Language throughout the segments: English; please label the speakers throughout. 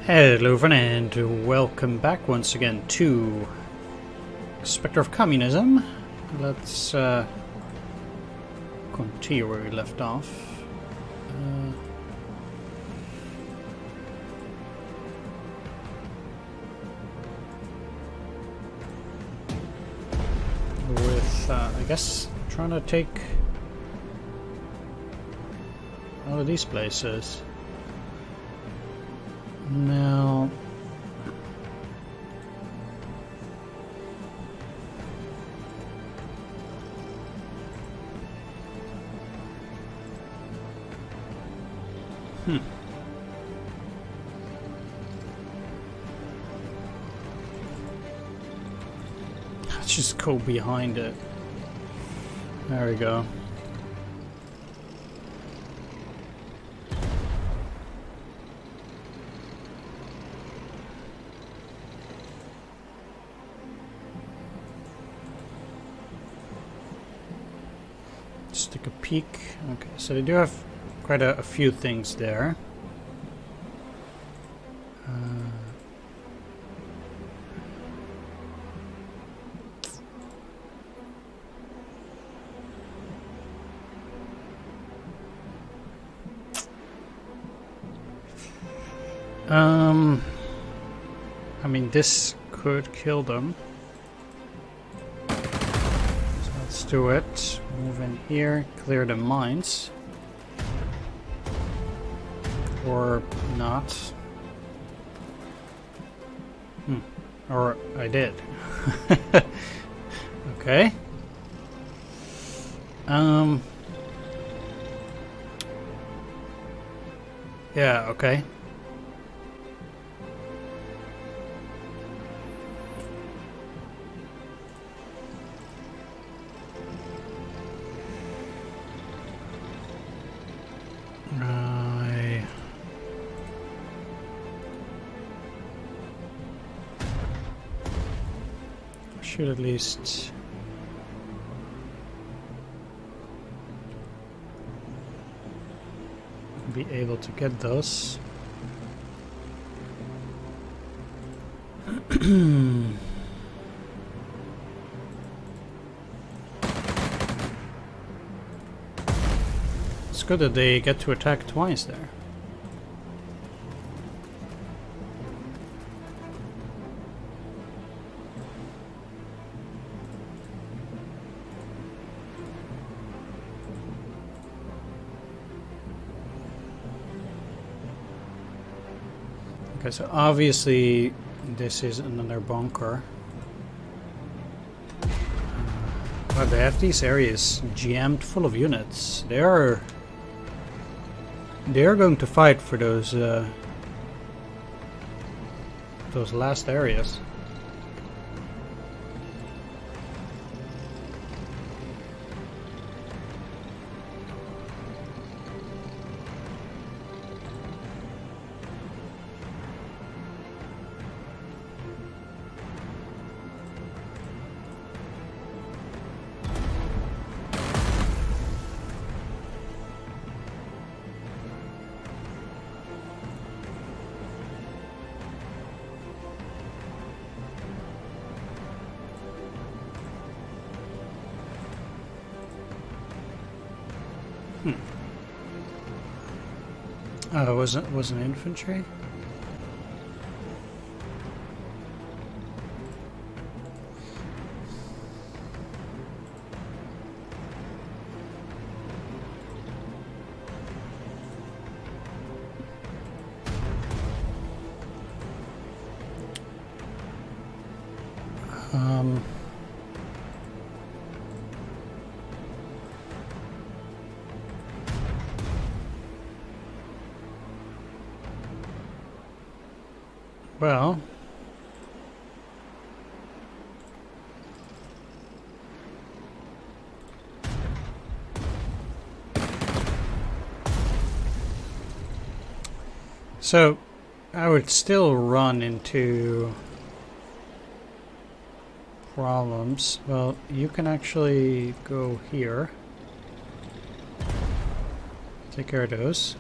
Speaker 1: Hello everyone and welcome back once again to Spectre of Communism. Let's continue where we left off. With, I guess, trying to take all of these places. Now, let's just go behind it. There we go. Let's take a peek. Okay, so they do have quite a few things there. I mean, this could kill them. So let's do it. Move in here, clear the mines. Or not. Or I did. Okay. Yeah, okay. Should at least be able to get those. It's good that they get to attack twice there. Okay, so obviously this is another bunker. But they have these areas jammed full of units. They're going to fight for those last areas. Oh, it wasn't infantry? Well, so I would still run into problems. Well, you can actually go here. Take care of those.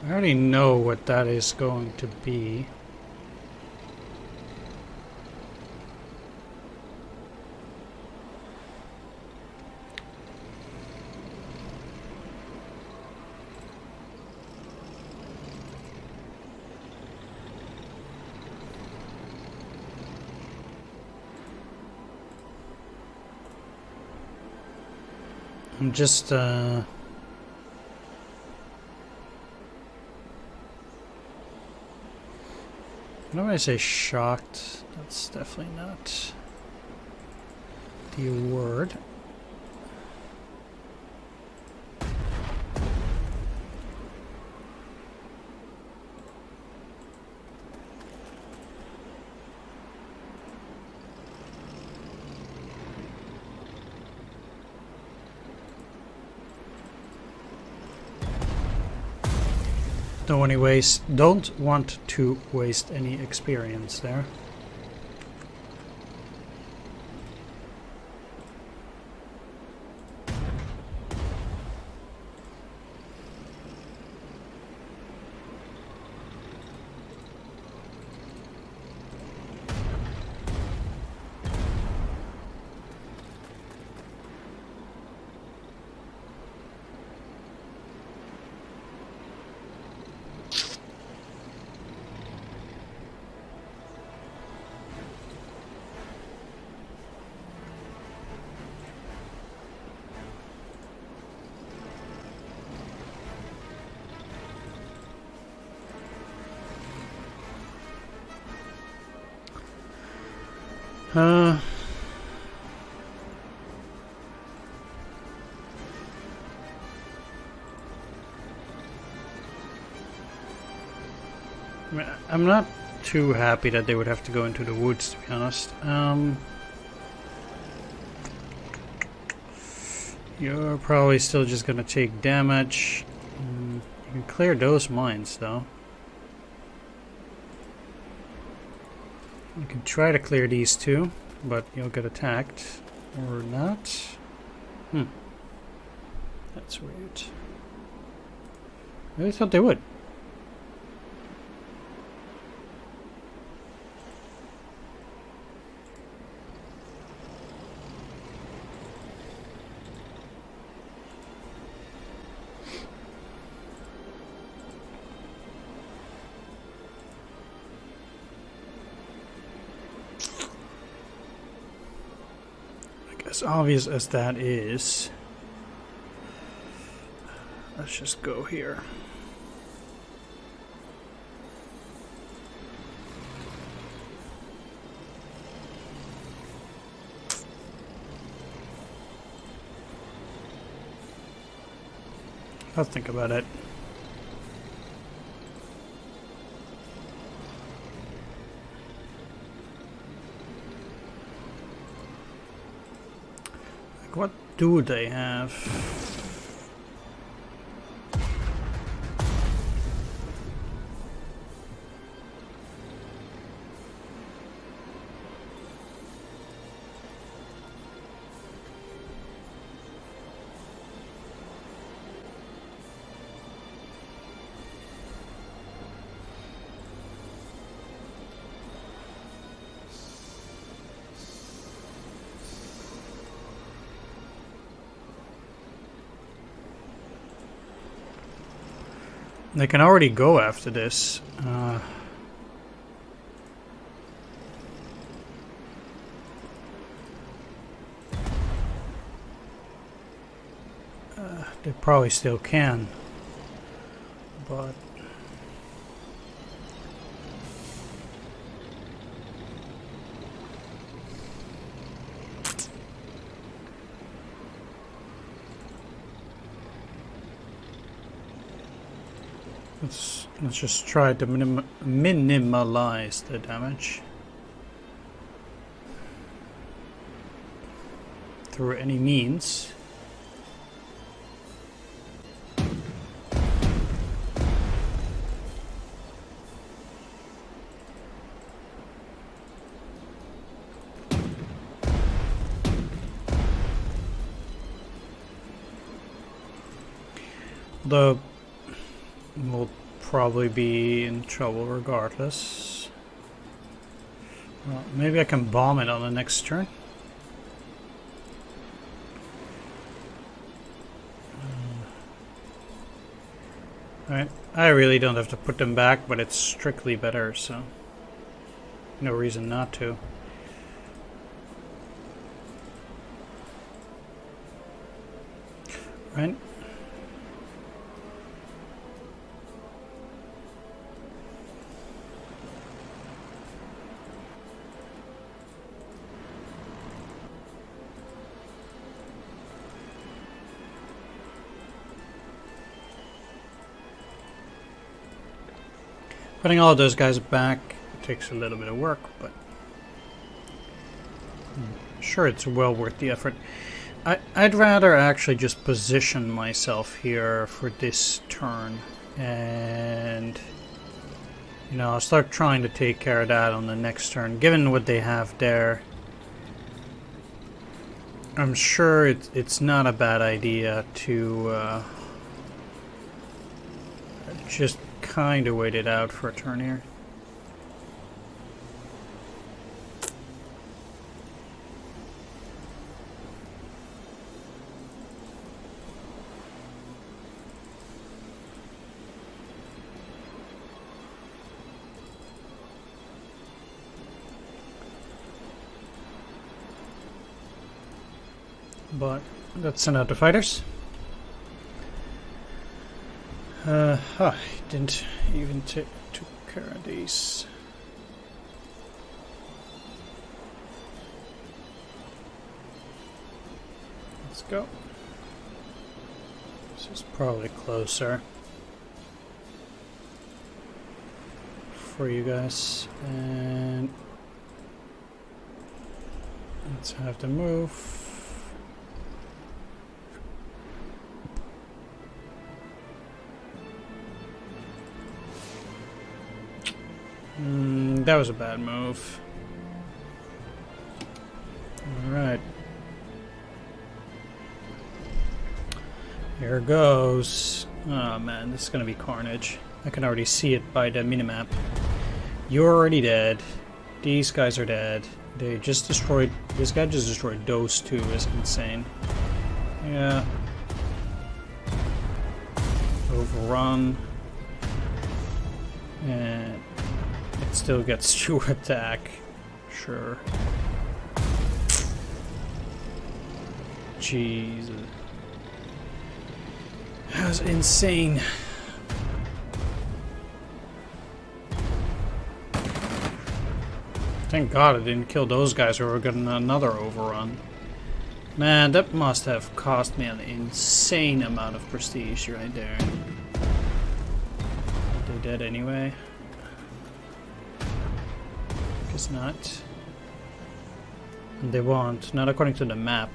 Speaker 1: I already know what that is going to be. I'm just when I say shocked, that's definitely not the word. Don't want to waste any experience there. I'm not too happy that they would have to go into the woods, to be honest. You're probably still just gonna take damage. You can clear those mines, though. You can try to clear these two, but you'll get attacked. Or not. That's weird. I really thought they would. As obvious as that is, let's just go here. I'll think about it. What do they have? They can already go after this. They probably still can, but let's just try to minimalize the damage through any means. Well, probably be in trouble regardless. Well, maybe I can bomb it on the next turn. Alright, I really don't have to put them back, but it's strictly better, so no reason not to. Right? Putting all of those guys back takes a little bit of work, but I'm sure it's well worth the effort. I'd rather actually just position myself here for this turn, and you know, I'll start trying to take care of that on the next turn. Given what they have there, I'm sure it's not a bad idea to just kind of wait it out for a turn here. But let's send out the fighters. I didn't even took care of these. Let's go. This is probably closer for you guys, and let's have them move. That was a bad move. Alright. Here goes. Oh man, this is gonna be carnage. I can already see it by the minimap. You're already dead. These guys are dead. They just destroyed... This guy just destroyed those two. Is insane. Yeah. Overrun. And... it still gets your attack. Sure. Jesus. That was insane. Thank God I didn't kill those guys or we're getting another overrun. Man, that must have cost me an insane amount of prestige right there. Are they dead anyway? Guess not. And they won't, not according to the map.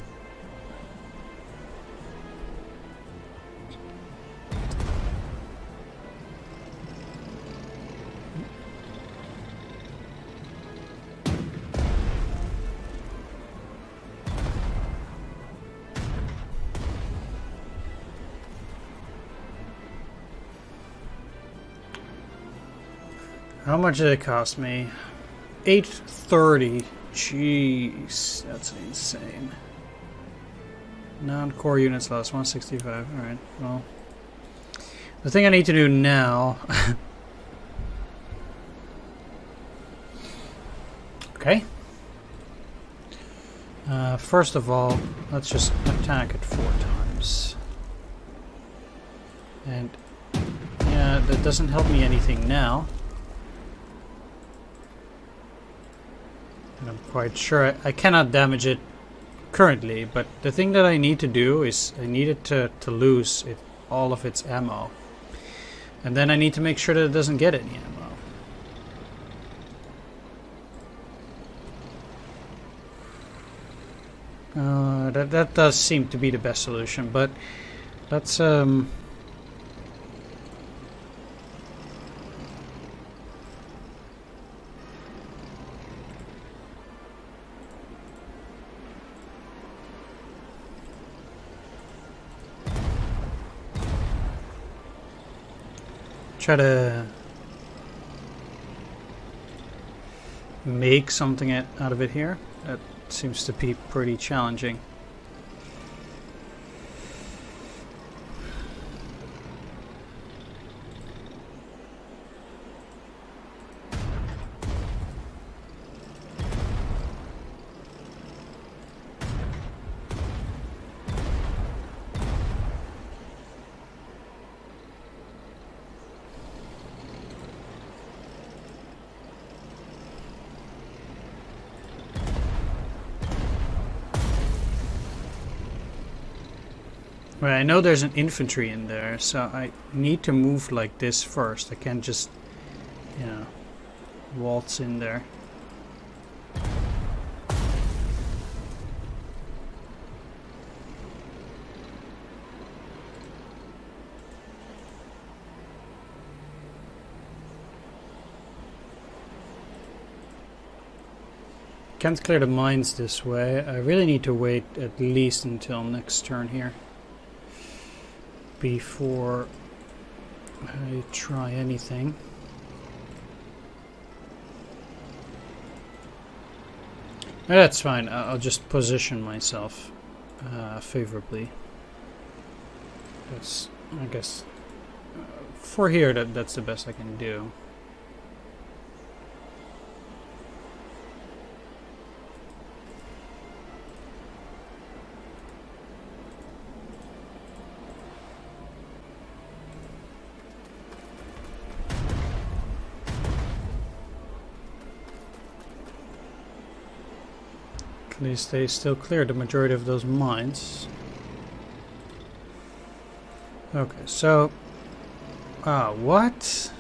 Speaker 1: How much did it cost me? 830. Jeez, that's insane. Non-core units lost 165. Alright, well. The thing I need to do now... okay. First of all, let's just attack it 4 times. And... yeah, that doesn't help me anything now. And I'm quite sure I cannot damage it currently, but the thing that I need to do is I need it to lose all of its ammo. And then I need to make sure that it doesn't get any ammo. That does seem to be the best solution, but let's try to make something out of it here. That seems to be pretty challenging. Right, I know there's an infantry in there, so I need to move like this first. I can't just, you know, waltz in there. Can't clear the mines this way. I really need to wait at least until next turn here before I try anything. That's fine. I'll just position myself favorably. That's, I guess, for here, that's the best I can do. At least they still cleared the majority of those mines. Okay, so... what?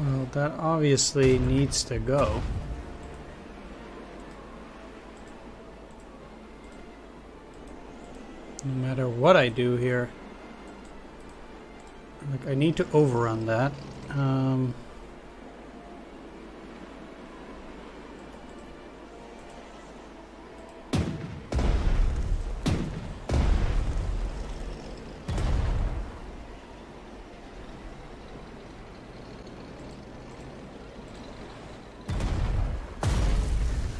Speaker 1: Well, that obviously needs to go. No matter what I do here. Like, I need to overrun that.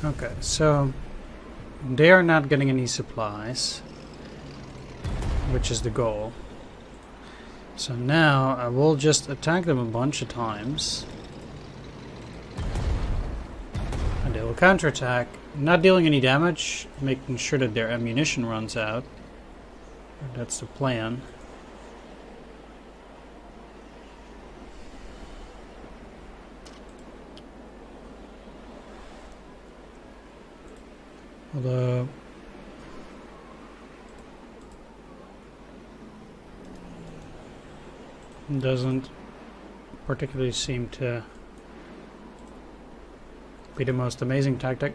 Speaker 1: Okay, so they are not getting any supplies, which is the goal. So now I will just attack them a bunch of times, and they will counterattack, not dealing any damage, making sure that their ammunition runs out. That's the plan. Although it doesn't particularly seem to be the most amazing tactic.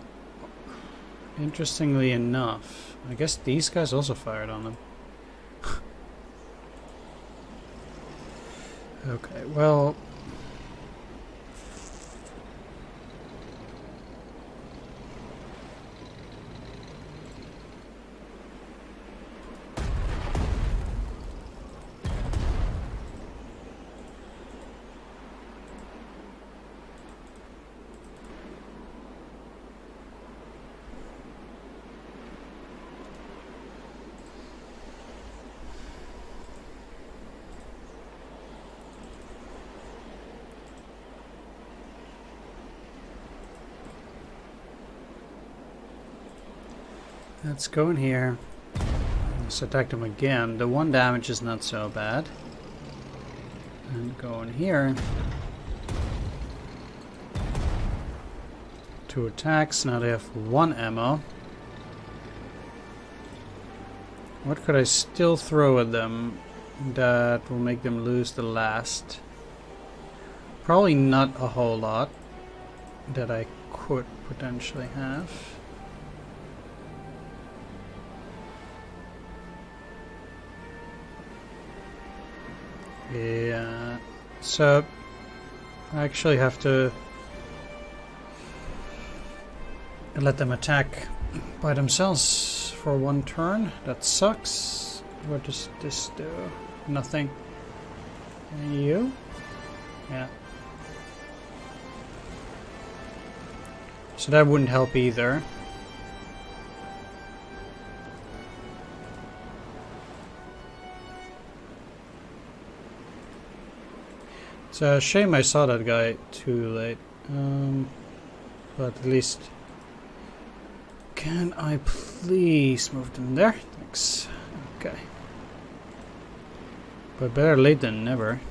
Speaker 1: Interestingly enough, I guess these guys also fired on them. Okay, well... let's go in here. Let's attack them again. The one damage is not so bad. And go in here. 2 attacks. Now they have 1 ammo. What could I still throw at them that will make them lose the last? Probably not a whole lot that I could potentially have. Yeah, so I actually have to And let them attack by themselves for one turn. That sucks. What does this do? Nothing. And you? Yeah. So that wouldn't help either. It's a shame I saw that guy too late. But at least... Can I please move them there? Thanks. Okay. But better late than never.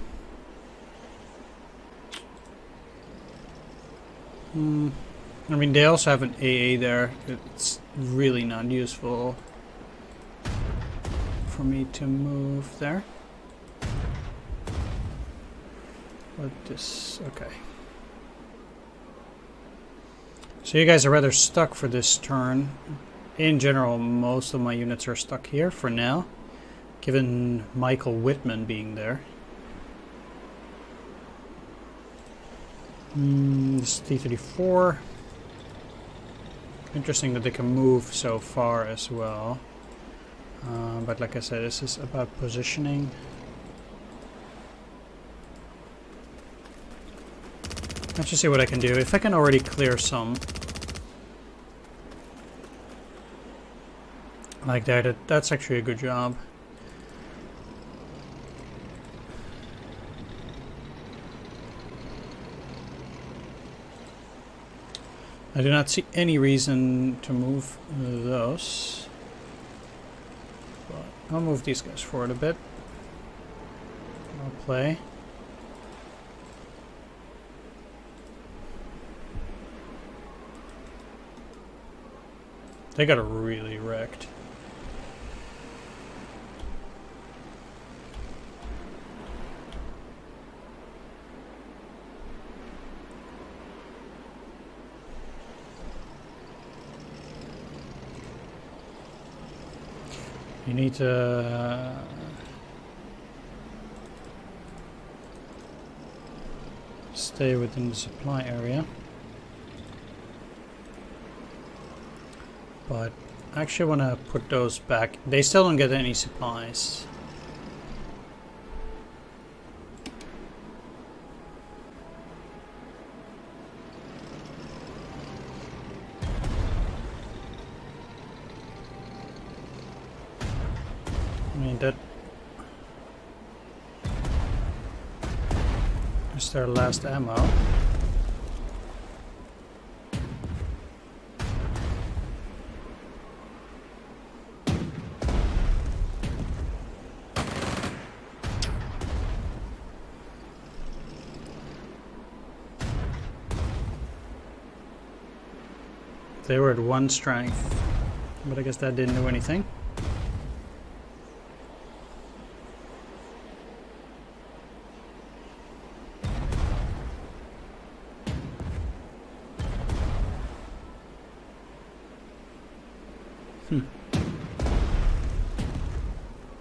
Speaker 1: I mean, they also have an AA there. It's really not useful for me to move there. But this... okay. So you guys are rather stuck for this turn. In general, most of my units are stuck here for now, given Michael Whitman being there. This is T-34. Interesting that they can move so far as well. But like I said, this is about positioning. Let's just see what I can do. If I can already clear some like that, that's actually a good job. I do not see any reason to move those. But I'll move these guys forward a bit. I'll play. They got really wrecked. You need to stay within the supply area. But I actually want to put those back. They still don't get any supplies. I mean, that is their last ammo. They were at 1 strength, but I guess that didn't do anything.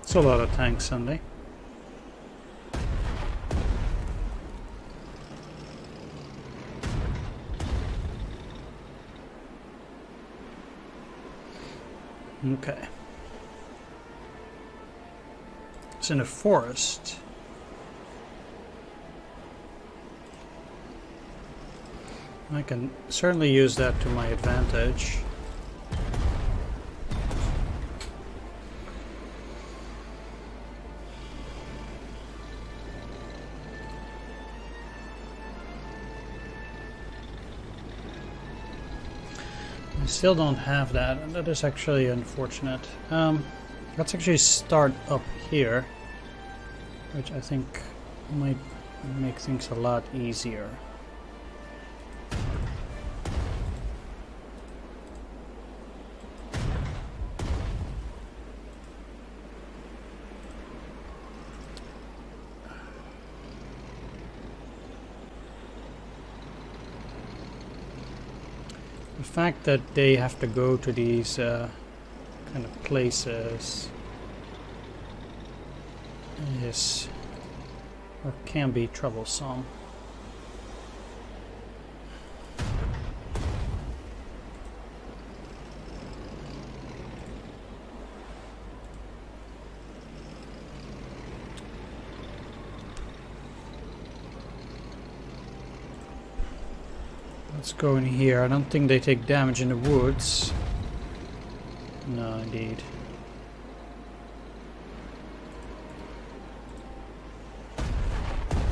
Speaker 1: It's a lot of tanks Sunday. Okay. It's in a forest. I can certainly use that to my advantage. I still don't have that, and that is actually unfortunate. Let's actually start up here, which I think might make things a lot easier. The fact that they have to go to these kind of places is, or can be, troublesome. Let's go in here. I don't think they take damage in the woods. No, indeed.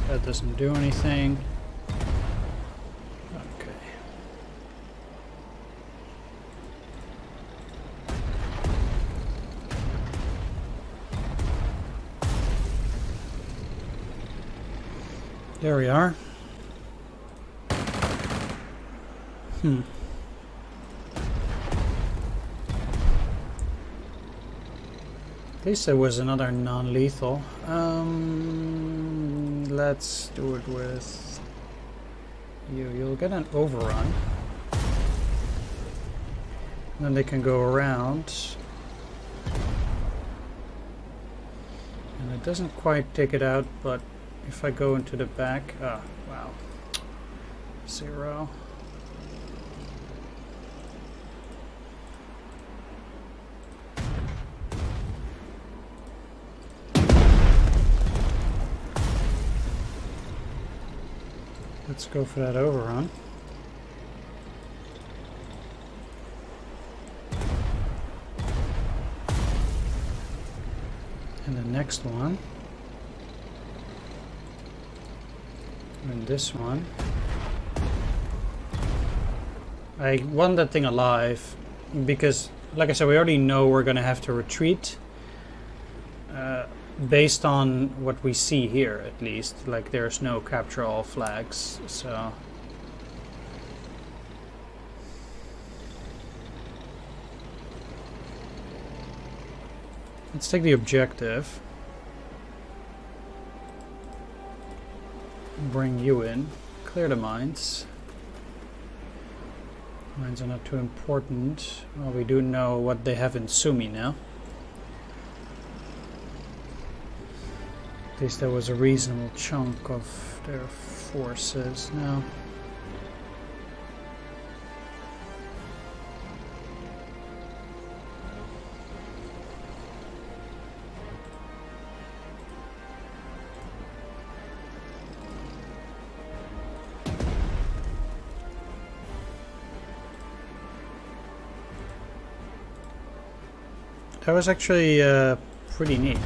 Speaker 1: That doesn't do anything. Okay. There we are. At least there was another non-lethal. Let's do it with you. You'll get an overrun. Then they can go around. And it doesn't quite take it out, but if I go into the back... Ah, wow. 0. Let's go for that overrun. And the next one. And this one. I want that thing alive because, like I said, we already know we're going to have to retreat. Based on what we see here, at least. Like, there's no capture all flags, so... Let's take the objective. Bring you in. Clear the mines. Mines are not too important. Well, we do know what they have in Sumi now. At least there was a reasonable chunk of their forces now. That was actually pretty neat.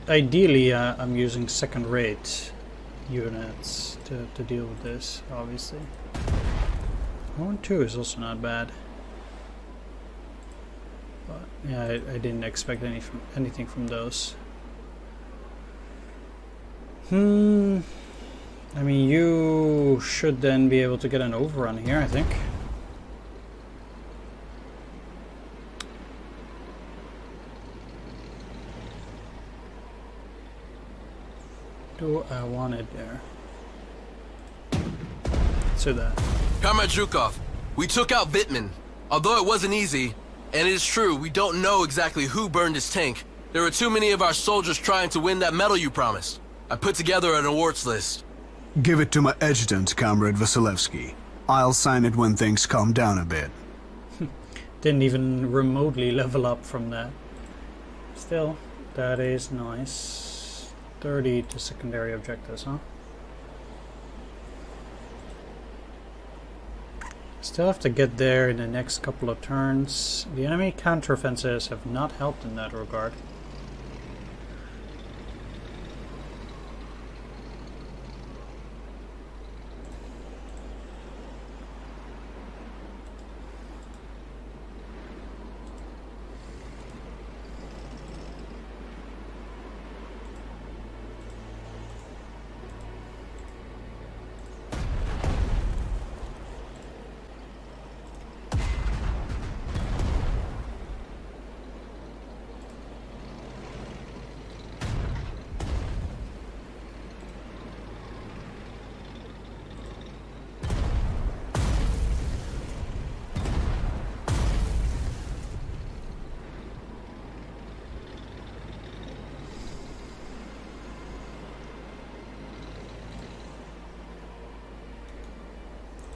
Speaker 1: Ideally, I'm using second-rate units to deal with this, obviously. 1-2 is also not bad. But yeah, I didn't expect anything from those. I mean, you should then be able to get an overrun here, I think. Do I want it there? So that.
Speaker 2: Comrade Zhukov, we took out Vitman. Although it wasn't easy, and it is true, we don't know exactly who burned his tank. There were too many of our soldiers trying to win that medal you promised. I put together an awards list.
Speaker 3: Give it to my adjutant, Comrade Vasilevsky. I'll sign it when things calm down a bit.
Speaker 1: Didn't even remotely level up from that. Still, that is nice. 30 to secondary objectives, huh? Still have to get there in the next couple of turns. The enemy counteroffensives have not helped in that regard.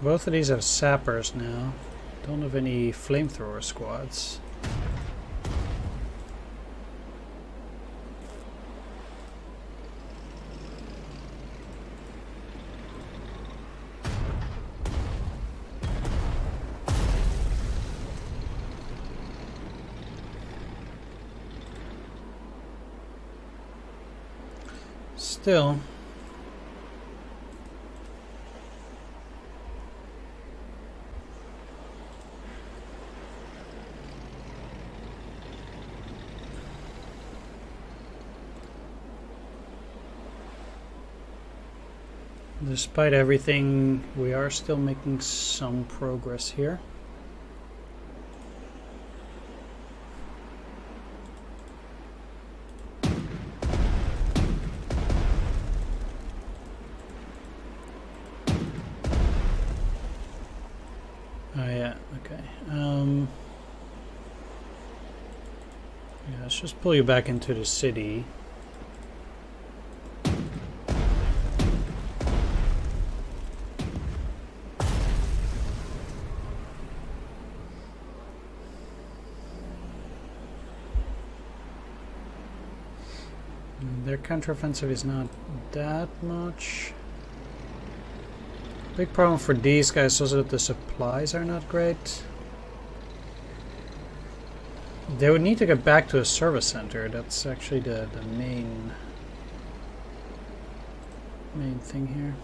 Speaker 1: Both of these have sappers now. Don't have any flamethrower squads. Still, despite everything, we are still making some progress here. Oh yeah, okay. Yeah, let's just pull you back into the city. Their counteroffensive is not that much. Big problem for these guys is also that the supplies are not great. They would need to get back to a service center. That's actually the main thing here.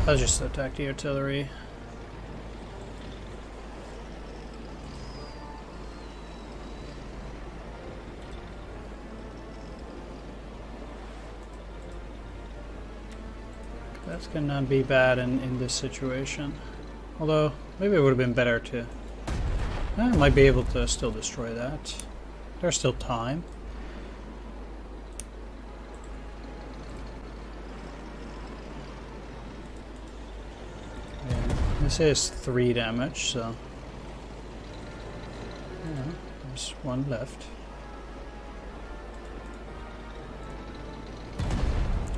Speaker 1: I'll just attack the artillery. That's gonna be bad in this situation. Although, maybe it would have been better to... I might be able to still destroy that. There's still time. This is 3 damage, so yeah, there's 1 left.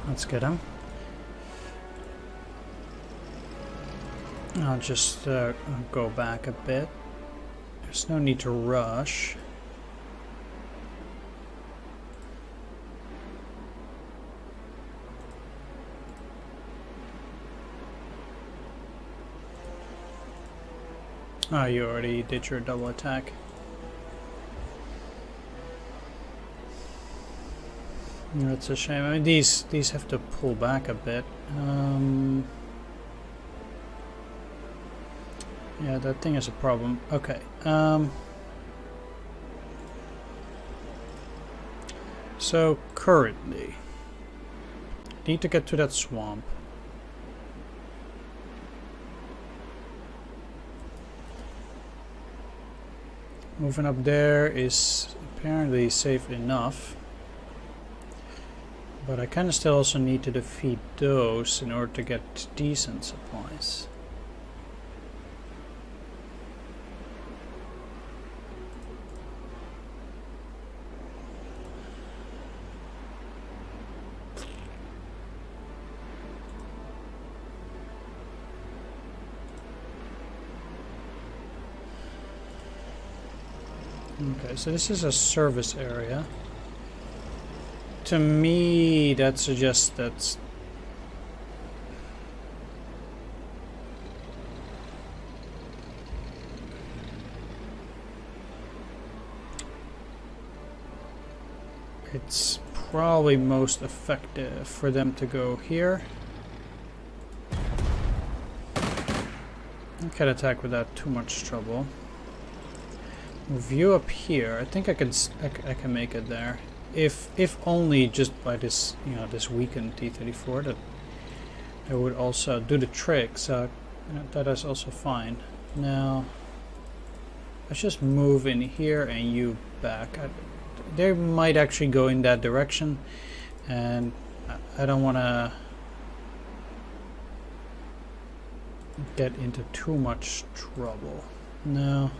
Speaker 1: Let's get him. I'll just go back a bit. There's no need to rush. Oh, you already did your double attack. That's a shame. I mean, these have to pull back a bit. Yeah, that thing is a problem. Okay. So currently, need to get to that swamp. Moving up there is apparently safe enough, but I kind of still also need to defeat those in order to get decent supplies. Okay, so this is a service area. To me, that suggests that's... it's probably most effective for them to go here. I can attack without too much trouble. Move you up here. I think I can make it there. If only just by this, you know, this weakened T-34 that it would also do the trick. So you know, that is also fine. Now let's just move in here and you back. They might actually go in that direction, and I don't want to get into too much trouble. No.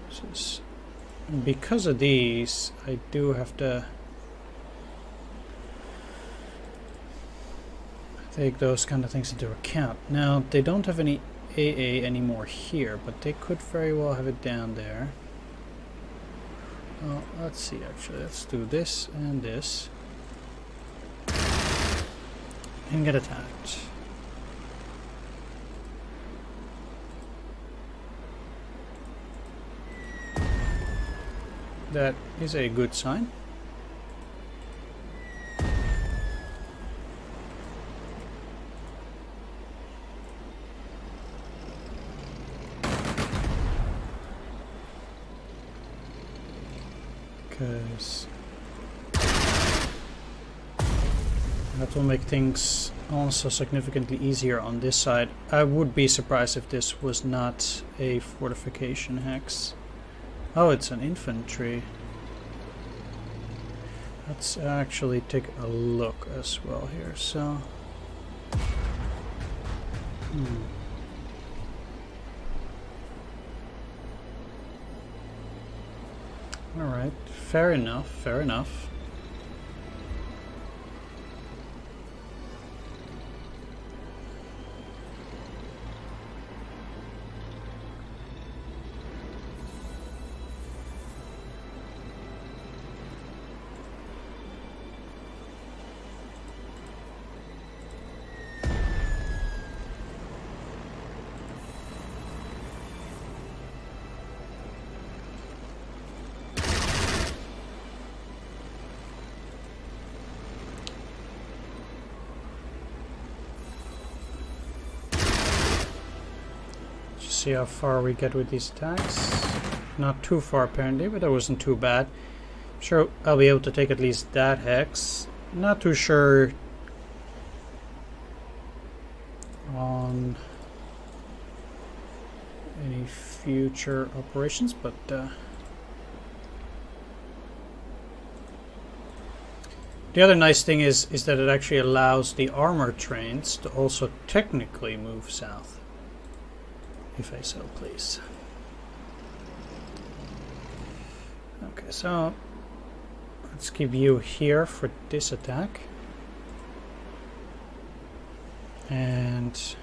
Speaker 1: This is, because of these, I do have to take those kind of things into account. Now, they don't have any AA anymore here, but they could very well have it down there. Well, let's see actually. Let's do this and this. And get attacked. That is a good sign. Because that will make things also significantly easier on this side. I would be surprised if this was not a fortification hex. Oh, it's an infantry. Let's actually take a look as well here. So, all right, fair enough, fair enough. See how far we get with these attacks. Not too far apparently, but that wasn't too bad. I'm sure I'll be able to take at least that hex. Not too sure on any future operations, but the other nice thing is that it actually allows the armor trains to also technically move south. If I so please. Okay, so let's keep you here for this attack. And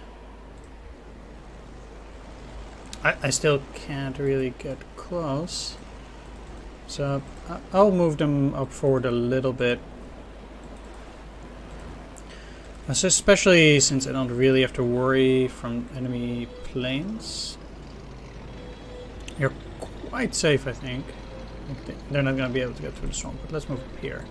Speaker 1: I still can't really get close. So I'll move them up forward a little bit. Especially since I don't really have to worry from enemy planes. You're quite safe, I think. They're not going to be able to get through the storm, but let's move up here.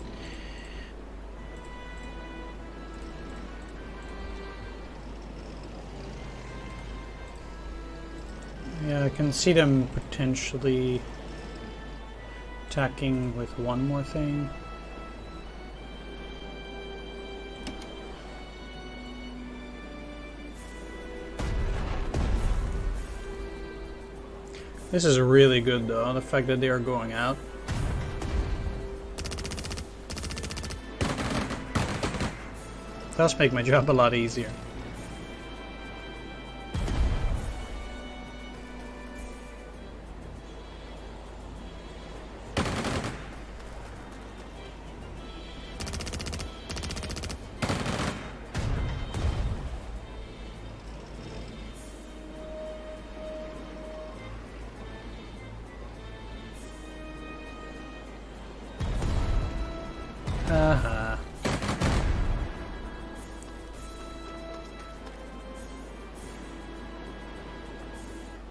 Speaker 1: Yeah, I can see them potentially attacking with one more thing. This is really good though, the fact that they are going out. Does make my job a lot easier.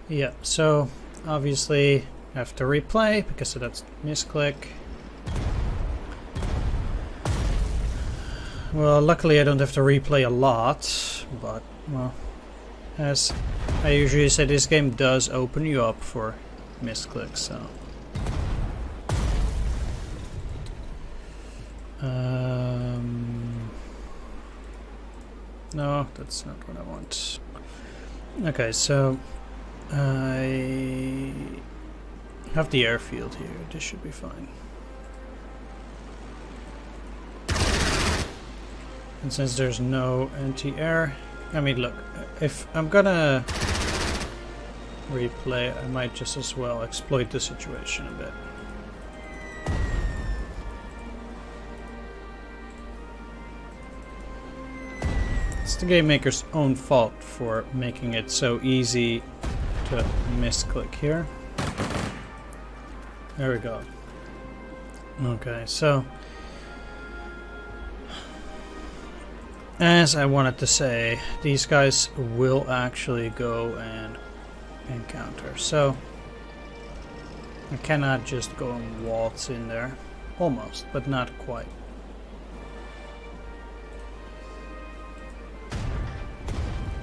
Speaker 1: Yeah, so obviously I have to replay because of that misclick. Well, luckily I don't have to replay a lot, but well, as I usually say, this game does open you up for misclicks, so. No, that's not what I want. Okay, so I have the airfield here. This should be fine. And since there's no anti-air I mean, look, if I'm gonna replay, I might just as well exploit the situation a bit. It's the game maker's own fault for making it so easy to misclick here. There we go. Okay, so as I wanted to say, these guys will actually go and encounter. So I cannot just go and waltz in there. Almost, but not quite.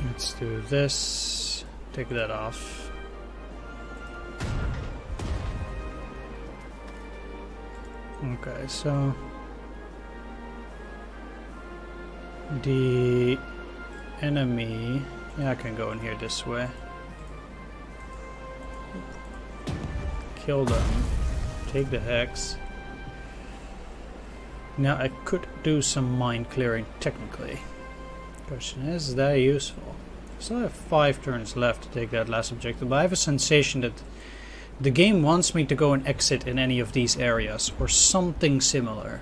Speaker 1: Let's do this. Take that off. Okay, so the enemy, yeah, I can go in here this way. Kill them. Take the hex. Now I could do some mine clearing technically. Question is that useful? So I have 5 turns left to take that last objective, but I have a sensation that the game wants me to go and exit in any of these areas or something similar.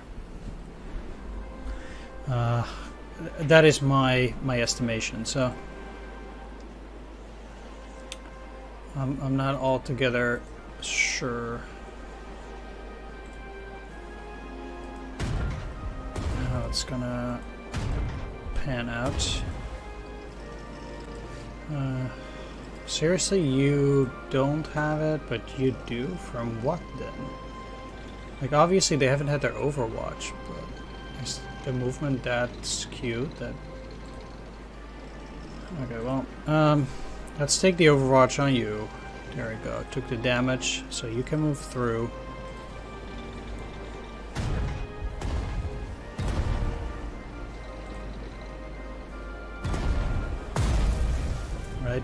Speaker 1: That is my estimation. So I'm not altogether sure how it's gonna pan out. Seriously, you don't have it, but you do? From what then? Like, obviously they haven't had their Overwatch, but is the movement that skewed? That... Okay, well, let's take the Overwatch on you. There we go. Took the damage, so you can move through. Right?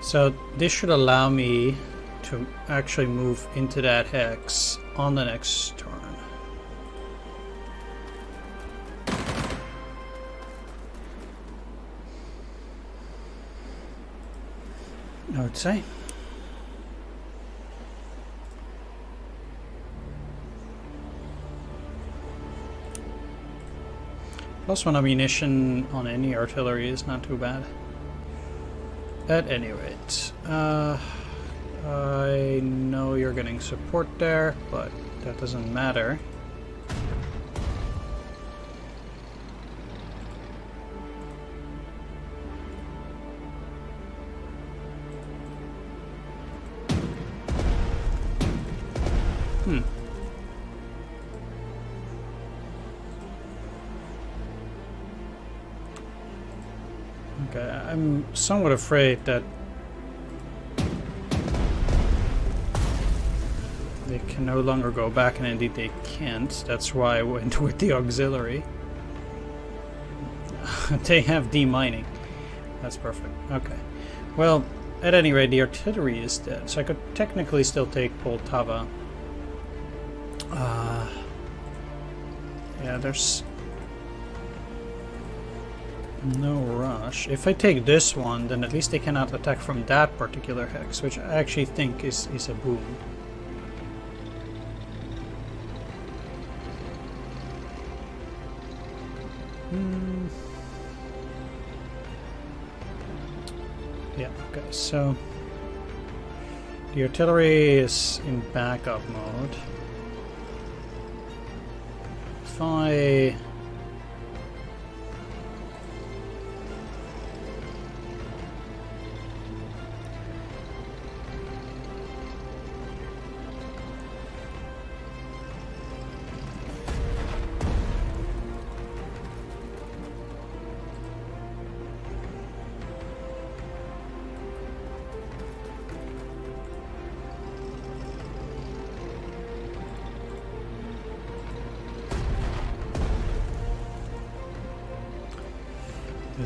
Speaker 1: So this should allow me to actually move into that hex on the next turn. I would say. +1 ammunition on any artillery is not too bad. At any rate, I know you're getting support there, but that doesn't matter. Okay, I'm somewhat afraid that they can no longer go back, and indeed they can't. That's why I went with the auxiliary. They have demining. That's perfect. Okay. Well, at any rate, the artillery is dead, so I could technically still take Poltava. Yeah, there's no rush. If I take this one, then at least they cannot attack from that particular hex, which I actually think is a boon. Yeah, okay, so the artillery is in backup mode. If I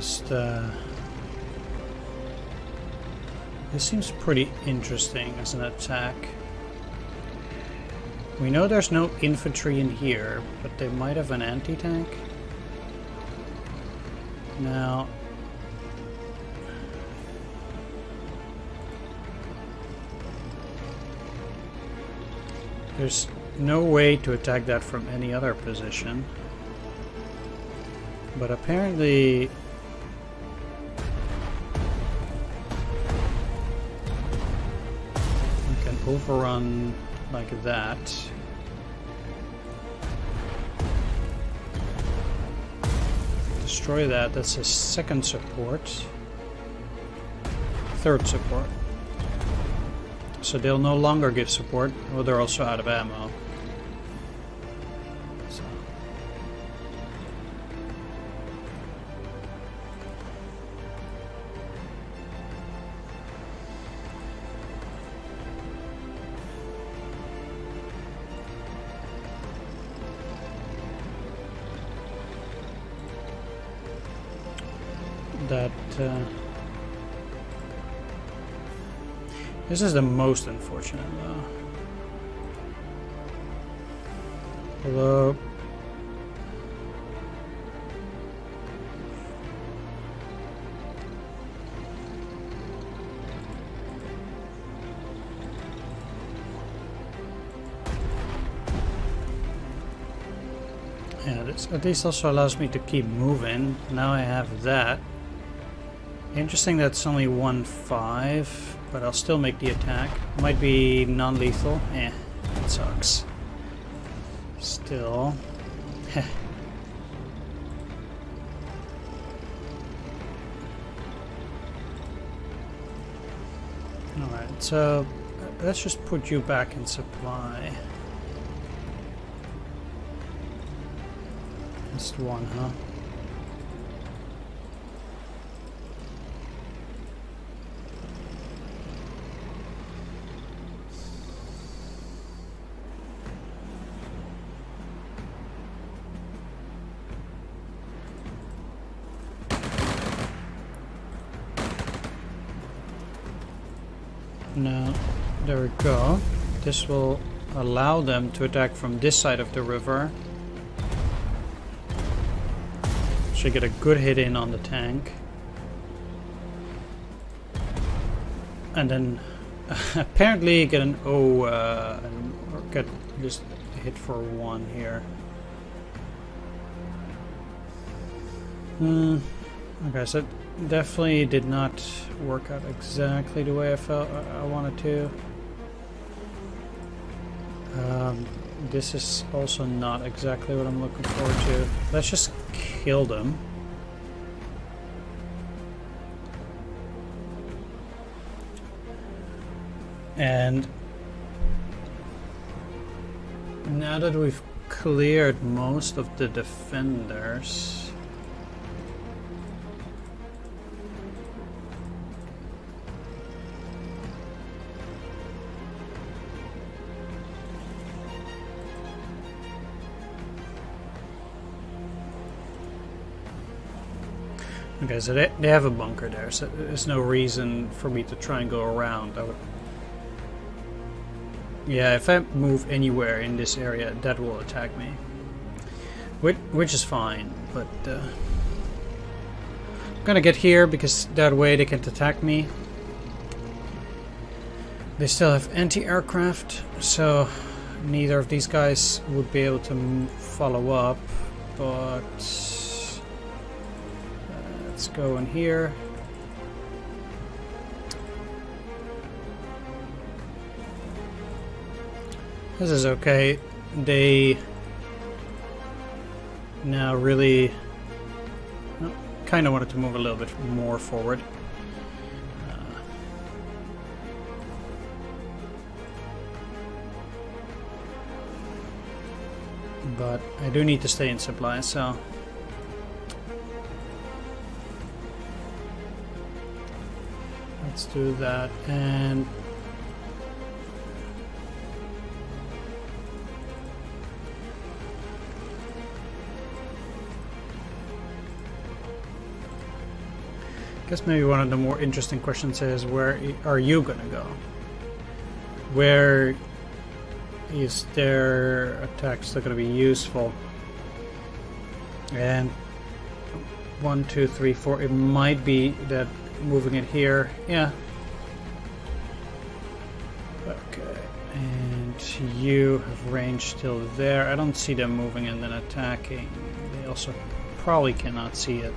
Speaker 1: just this seems pretty interesting as an attack. We know there's no infantry in here, but they might have an anti-tank. Now, There's no way to attack that from any other position. But apparently... I can overrun like that. Destroy that. That's a second support. Third support. So they'll no longer give support. Well, they're also out of ammo. So. That this is the most unfortunate though. Hello. Yeah, this at least also allows me to keep moving. Now I have that. Interesting that's only 1-5, but I'll still make the attack. Might be non-lethal. Eh, it sucks. Still. Alright, so let's just put you back in supply. Just one, huh? Now, there we go. This will allow them to attack from this side of the river. Should get a good hit in on the tank. And then apparently get an or get just hit for one here. Okay, so definitely did not work out exactly the way I felt I wanted to. This is also not exactly what I'm looking forward to. Let's just kill them. And now that we've cleared most of the defenders, okay, so they have a bunker there, so there's no reason for me to try and go around. I would, yeah, if I move anywhere in this area, that will attack me, which is fine. But I'm gonna get here because that way they can't attack me. They still have anti-aircraft, so neither of these guys would be able to follow up. But let's go in here. This is okay. They now really kind of wanted to move a little bit more forward. But I do need to stay in supply, so let's do that. And I guess maybe one of the more interesting questions is, where are you gonna go? Where is their attack still gonna be useful? And 1, 2, 3, 4. It might be that moving it here. Yeah. Okay. And you have range till there. I don't see them moving and then attacking. They also probably cannot see it.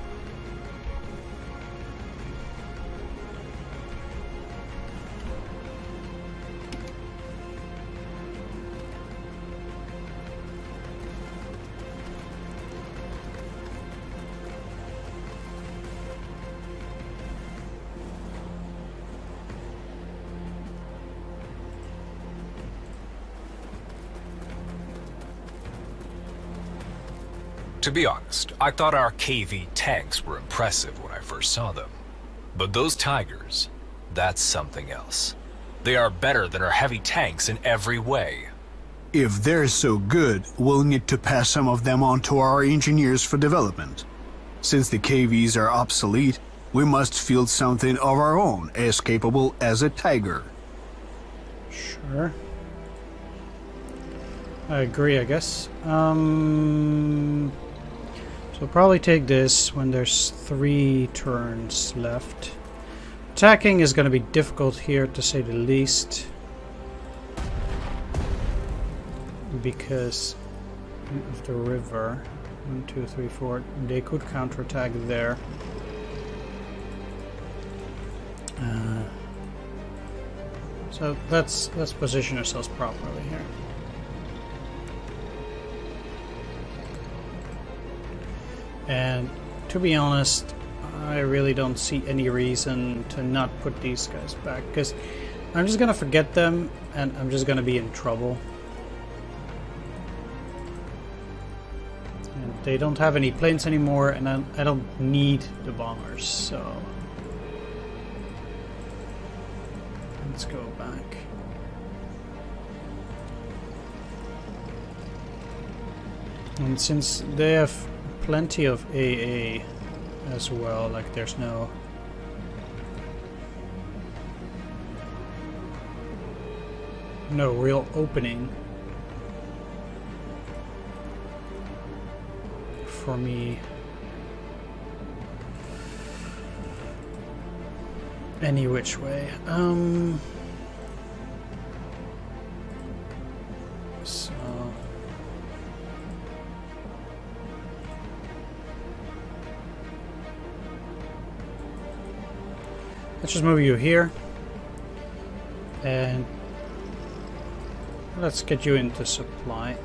Speaker 4: To be honest, I thought our KV tanks were impressive when I first saw them. But those Tigers, that's something else. They are better than our heavy tanks in every way.
Speaker 3: If they're so good, we'll need to pass some of them on to our engineers for development. Since the KVs are obsolete, we must field something of our own as capable as a Tiger.
Speaker 1: Sure. I agree, I guess. So probably take this when there's 3 turns left. Attacking is going to be difficult here, to say the least, because of the river. 1, 2, 3, 4. They could counterattack there. So let's position ourselves properly here. And to be honest, I really don't see any reason to not put these guys back, because I'm just gonna forget them and I'm just gonna be in trouble. And they don't have any planes anymore, and I don't need the bombers, so let's go back. And since they have plenty of AA as well, like there's no real opening for me any which way. So let's just move you here, and let's get you into supply.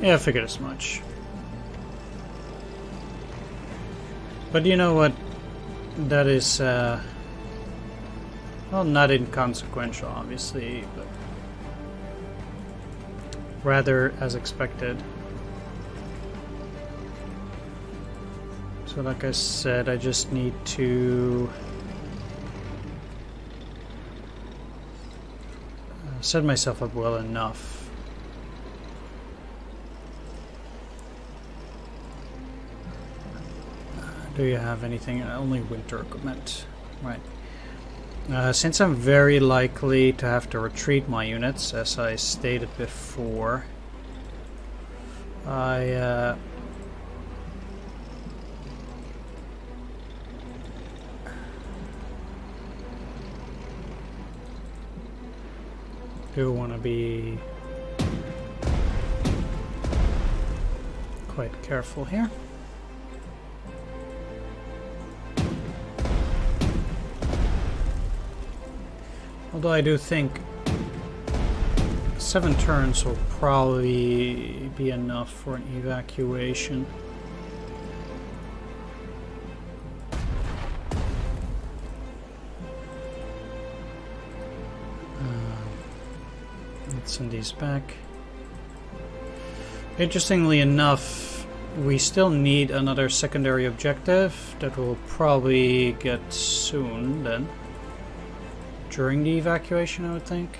Speaker 1: Yeah, I figured as much. But you know what? That is, well, not inconsequential, obviously, but rather as expected. So like I said, I just need to set myself up well enough. Do you have anything? Only winter equipment. Right. Since I'm very likely to have to retreat my units, as I stated before, I do want to be quite careful here. Although I do think 7 turns will probably be enough for an evacuation. Let's send these back. Interestingly enough, we still need another secondary objective that will probably get soon then. During the evacuation, I would think.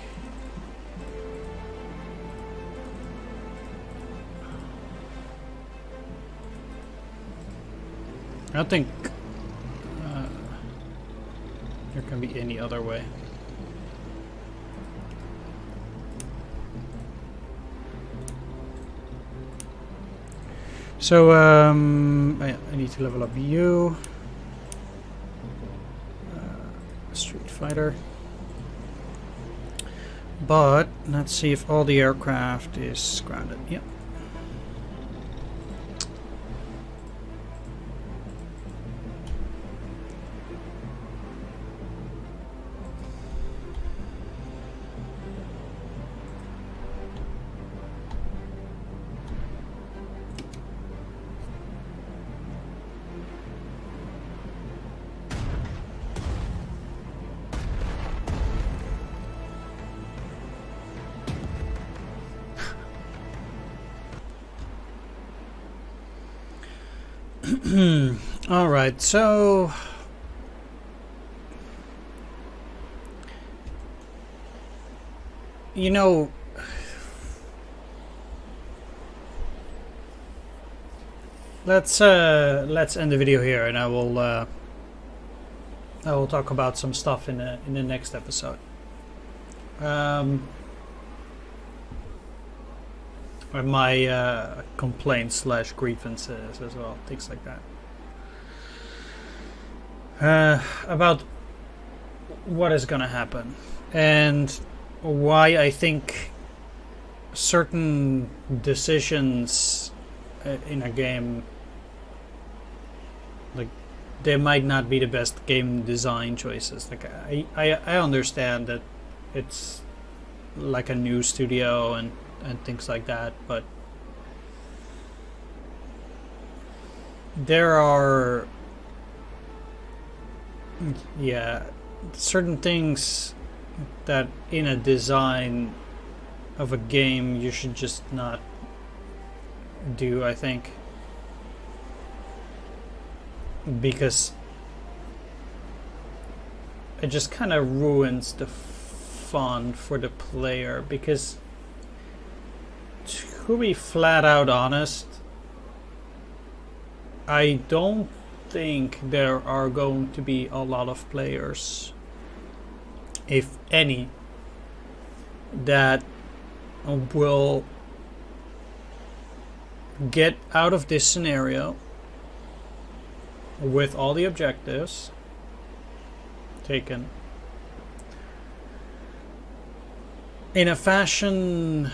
Speaker 1: I don't think there can be any other way. So, I need to level up you. Street Fighter. But, let's see if all the aircraft is grounded. Yep. Alright, so you know, let's end the video here, and I will talk about some stuff in the next episode. And my complaints / grievances as well, things like that. About what is gonna happen and why I think certain decisions in a game, like, they might not be the best game design choices. Like, I understand that it's like a new studio and things like that, but there are certain things that in a design of a game you should just not do, I think, because it just kind of ruins the fun for the player. Because to be flat out honest, I don't think there are going to be a lot of players, if any, that will get out of this scenario with all the objectives taken in a fashion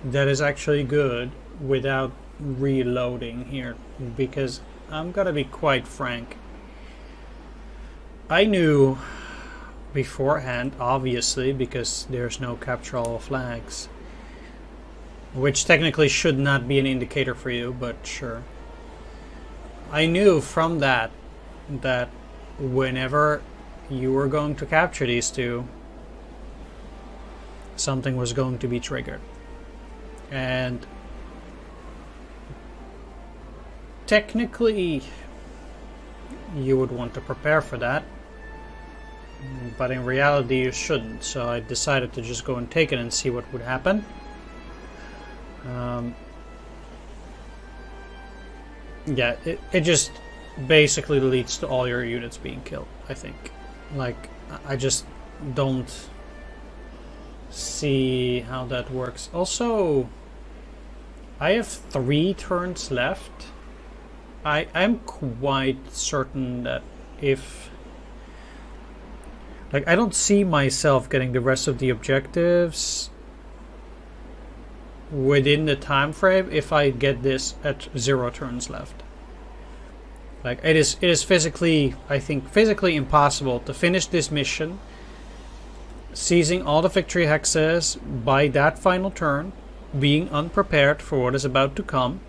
Speaker 1: that is actually good without reloading here. Because I'm gonna be quite frank, I knew beforehand, obviously, because there's no capture all flags, which technically should not be an indicator for you, but sure. I knew from that whenever you were going to capture these two, something was going to be triggered. And technically you would want to prepare for that, but in reality you shouldn't. So I decided to just go and take it and see what would happen. Yeah, it just basically leads to all your units being killed, I think. Like, I just don't see how that works. Also, I have 3 turns left. I'm quite certain that if... Like, I don't see myself getting the rest of the objectives within the time frame if I get this at 0 turns left. Like, it is physically, I think, physically impossible to finish this mission seizing all the victory hexes by that final turn, being unprepared for what is about to come.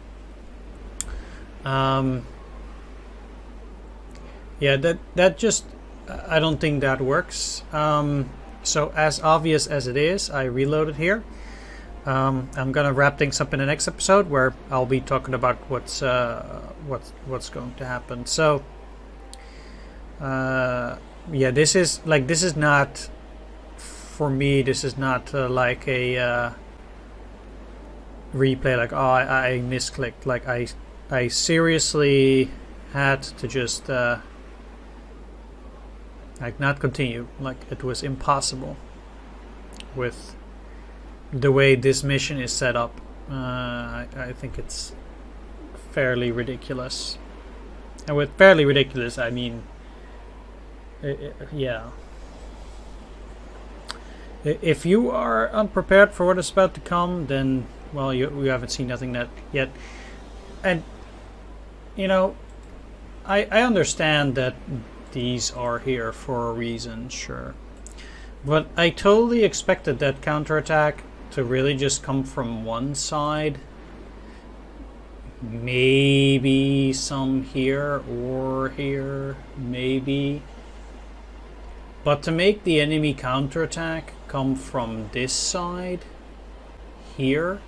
Speaker 1: Yeah, that just, I don't think that works. So as obvious as it is, I reloaded here. I'm gonna wrap things up in the next episode where I'll be talking about what's going to happen. So, yeah, this is not, for me, this is not like a replay. Like, oh, I misclicked. Like I seriously had to just like not continue. Like it was impossible with the way this mission is set up. I think it's fairly ridiculous. And with fairly ridiculous, I mean, yeah. If you are unprepared for what is about to come, then, well, you haven't seen nothing that yet. And, you know, I understand that these are here for a reason, sure. But I totally expected that counterattack to really just come from one side. Maybe some here or here, maybe. But to make the enemy counterattack come from this side, here,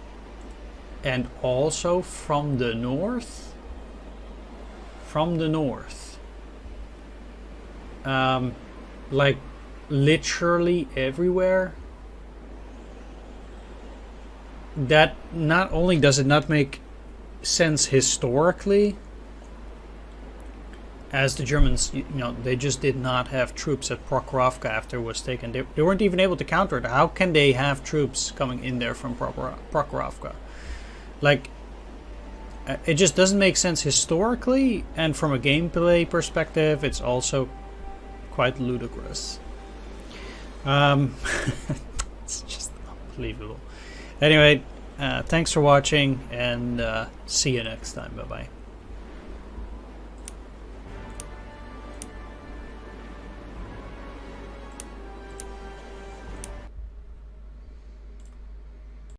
Speaker 1: and also from the north, like literally everywhere, that not only does it not make sense historically, as the Germans, you know, they just did not have troops at Prokhorovka after it was taken. They weren't even able to counter it. How can they have troops coming in there from Prokhorovka? Like, it just doesn't make sense historically, and from a gameplay perspective, it's also quite ludicrous. It's just unbelievable. Anyway, thanks for watching, and see you next time. Bye-bye.